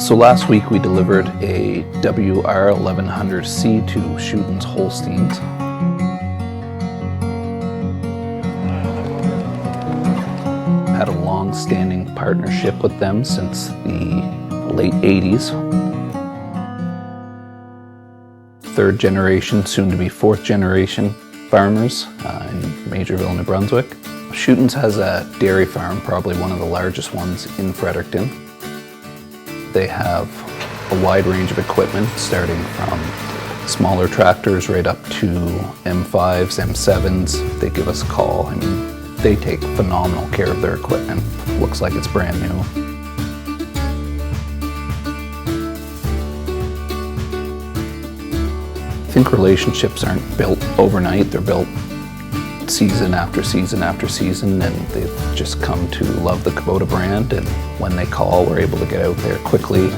So last week we delivered a WR1100C to Schuttens Holsteins. Had a long-standing partnership with them since the late 80s. Third generation, soon to be fourth generation farmers in Maugerville, New Brunswick. Schuttens has a dairy farm, probably one of the largest ones in Fredericton. They have a wide range of equipment, starting from smaller tractors right up to M5s, M7s. They give us a call. I mean, they take phenomenal care of their equipment. Looks like it's brand new. I think relationships aren't built overnight. They're built season after season after season, and they've just come to love the Kubota brand. And when they call, we're able to get out there quickly,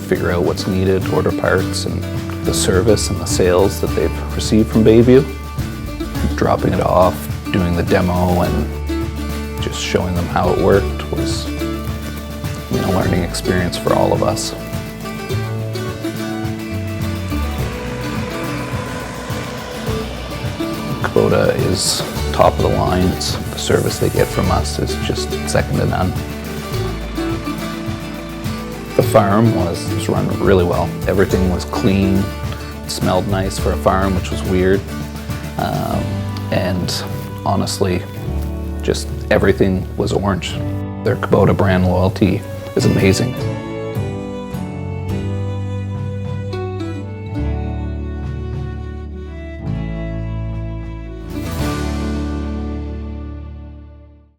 figure out what's needed, order parts, and the service and the sales that they've received from Bayview. Dropping it off, doing the demo, and just showing them how it worked was a learning experience for all of us. Kubota is top of the line. The service they get from us is just second to none. The farm was run really well. Everything was clean, it smelled nice for a farm, which was weird. And honestly, just everything was orange. Their Kubota brand loyalty is amazing.